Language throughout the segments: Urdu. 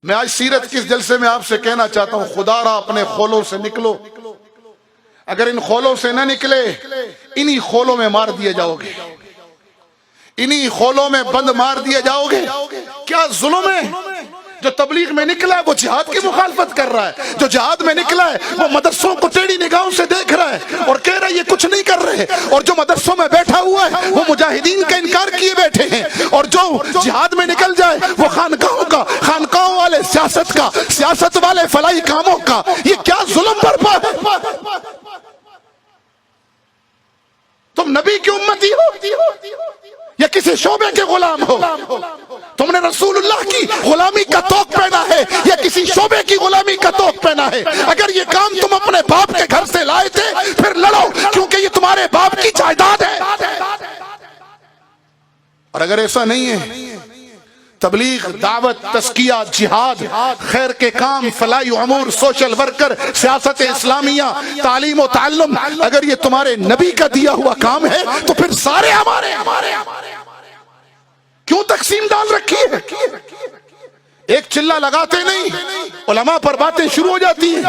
میں آج سیرت کے اس جلسے میں آپ سے کہنا چاہتا ہوں، خدا را اپنے خولوں سے نکلو، اگر ان خولوں سے نہ نکلے انہی خولوں میں مار دیے جاؤ گے، انہی خولوں میں بند مار دیے جاؤ گے۔ کیا ظلم ہے؟ جو تبلیغ میں نکلا ہے وہ جہاد کی مخالفت کر رہا ہے، جو جہاد میں نکلا ہے وہ مدرسوں کو ٹیڑھی نگاہوں سے دیکھ رہا ہے اور کہہ رہا ہے یہ کچھ نہیں کر رہے، اور جو مدرسوں میں بیٹھا ہوا ہے وہ مجاہدین کا انکار کیے بیٹھے ہیں، اور جو جہاد میں نکل جائے وہ خانقاہوں والے سیاست والے فلاحی کاموں کا۔ یہ کیا ظلم برپا ہے؟ تم نبی کی امتی ہو یا کسی شعبے کے غلام ہو؟ تم نے رسول اللہ کی غلامی کا توق پہنا ہے یا کسی شعبے کی غلامی کا توق پہنا ہے؟ اگر یہ کام تم اپنے باپ کے گھر سے لائے تھے پھر لڑو، کیونکہ یہ تمہارے باپ کی جائیداد ہے۔ اور اگر ایسا نہیں ہے، تبلیغ، دعوت، تزکیہ، جہاد، خیر کے کام، فلاحی امور، سوشل ورکر، سیاست اسلامیہ، تعلیم و تعلم، اگر یہ تمہارے نبی کا دیا ہوا کام ہے تو پھر سارے ہمارے کیوں تقسیم ڈال رکھی ہے؟ ایک چلہ لگاتے نہیں، علماء پر باتیں شروع ہو جاتی ہیں،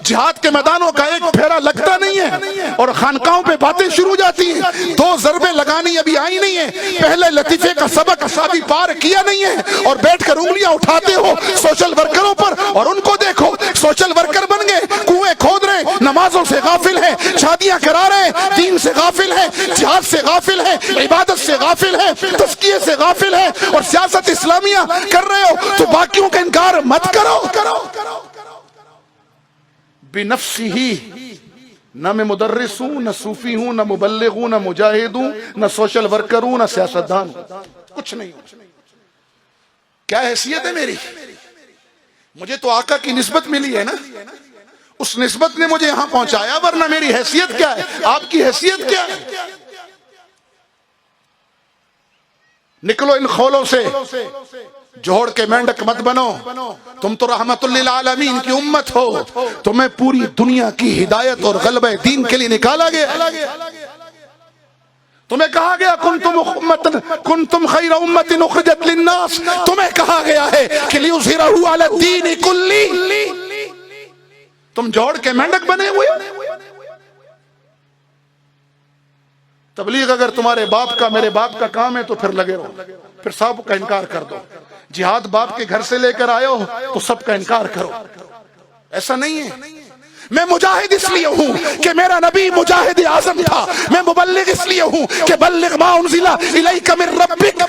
جہاد کے میدانوں کا ایک پھیرا لگتا نہیں ہے اور خانقاہوں پہ باتیں شروع ہو جاتی ہیں۔ دو ضربیں لگانی ابھی آئی نہیں ہیں، پہلے لطیفے کا سبق ابھی پار کیا نہیں ہے اور بیٹھ کر انگلیاں اٹھاتے ہو سوشل ورکروں پر، اور ان کو دیکھو سوشل ورکر بن گئے، کنویں کھود رہے، نمازوں سے غافل ہیں، شادیاں کرا رہے، دین سے غافل ہیں، جہاد سے غافل ہیں، عبادت سے غافل ہیں، تزکیے سے غافل ہیں، اور سیاست اسلامیہ کر رہے ہو تو باقیوں کا انکار مت کرو۔ بنفسی، نہ میں مدرس ہوں، نہ صوفی ہوں، نہ مبلغ ہوں، نہ مجاہد ہوں، نہ سوشل ورکر ہوں، نہ سیاستدان ہوں، کچھ نہیں ہوں۔ کیا حیثیت ہے میری؟ مجھے تو آقا کی نسبت ملی ہے نا، اس نسبت نے مجھے یہاں پہنچایا، ورنہ میری حیثیت کیا ہے؟ آپ کی حیثیت کیا ہے؟ نکلو ان خولوں سے، جوڑ کے مینڈک مت بنو، تم تو رحمت للعالمین کی امت ہو، تمہیں پوری دنیا کی ہدایت اور غلبہ دین کے لیے نکالا گیا، تمہیں کہا گیا کنتم خیر امت اخرجت للناس، تمہیں کہا گیا ہے کہ لیظہرہ علی الدین کلہ، تم جوڑ کے مینڈک بنے ہوئے۔ تبلیغ اگر تمہارے باپ کا، میرے باپ کا کام ہے تو پھر لگے رہو، پھر سب کا انکار کر دو۔ جہاد باپ کے گھر سے لے کر آئے ہو تو سب کا انکار کرو، ایسا نہیں ہے۔ میں مجاہد اس لیے ہوں کہ میرا نبی مجاہد اعظم تھا، میں مبلغ اس لیے ہوں کہ بلغ ما انزل الیک من ربک،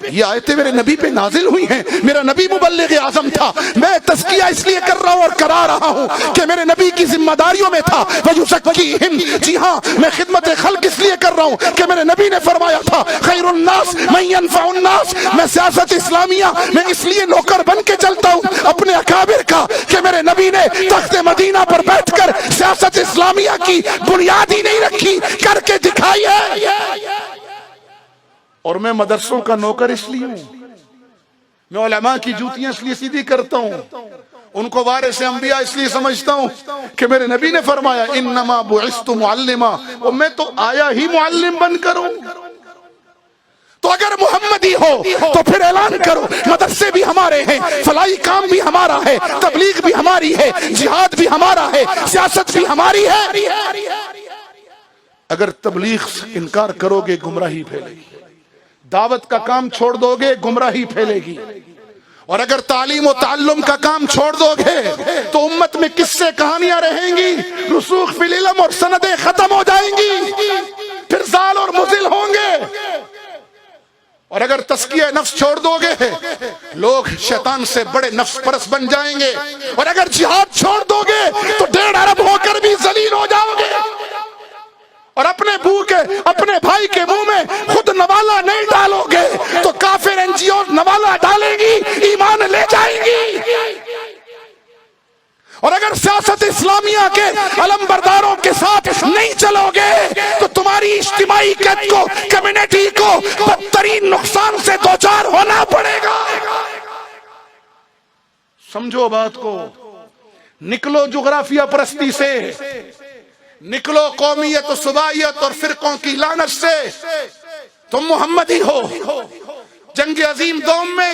یہ آیتیں میرے نبی پہ نازل ہوئی ہیں، میرا نبی مبلغ اعظم تھا۔ میں تزکیہ اس لیے کر رہا ہوں اور کرا رہا ہوں کہ میرے نبی کی ذمہ داریوں میں تھا، وَيُزَكِّيهِمْ، جی ہاں میں خدمت خلق اس لیے کر رہا ہوں کہ میرے نبی نے فرمایا تھا خیر الناس من ينفع الناس۔ میں سیاست اسلامیہ میں اس لیے نوکر بن کے چلتا ہوں اپنے اکابر کا کہ میرے نبی نے تخت مدینہ پر بیٹھ کر سیاست اسلامیہ کی بنیاد ہی نہیں رکھی، کر کے دکھائی ہے۔ اور میں مدرسوں کا نوکر اس لیے ہوں، میں علماء کی جوتیاں اس لیے سیدھی کرتا ہوں، ان کو وارث انبیاء اس لیے سمجھتا ہوں کہ میرے نبی نے فرمایا انما بعثت معلما، اور میں تو آیا ہی معلم بن کر ہوں۔ تو اگر محمدی ہو تو پھر اعلان کرو مدرسے بھی ہمارے ہیں، فلاحی کام بھی ہمارا ہے، تبلیغ بھی ہماری ہے، جہاد بھی ہمارا ہے، سیاست بھی ہماری ہے۔ اگر تبلیغ سے انکار کرو گے گمراہی پھیلے گی، دعوت کا کام چھوڑ دو گے گمراہی پھیلے گی، اور اگر تعلیم و تعلم کا کام چھوڑ دو گے تو امت میں قصے کہانیاں رہیں گی، رسوخ فی العلم اور سندیں ختم ہو جائیں گی، پھر زال اور مزل ہوں گے۔ اور اگر تزکیہ نفس چھوڑ دو گے لوگ شیطان سے بڑے نفس پرست بن جائیں گے، اور اگر جہاد چھوڑ دو گے تو 1.5 ارب ہو کر بھی ذلیل ہو جاؤ گے، اور اپنے بھائی کے منہ میں خود نوالا نہیں ڈالو گے تو کافر این جی او نوالا ڈالیں گی، ایمان لے جائیں گی۔ اور اگر سیاست اسلامیہ کے علم برداروں کے ساتھ نہیں چلو گے تو تمہاری اجتماعی قد کو، کمیونٹی کو بدترین نقصان سے دوچار ہونا پڑے گا۔ سمجھو بات کو، نکلو جغرافیہ پرستی سے، نکلو قومیت و صوبائیت اور فرقوں کی لعنت سے، تم محمدی ہو۔ جنگ عظیم دوم میں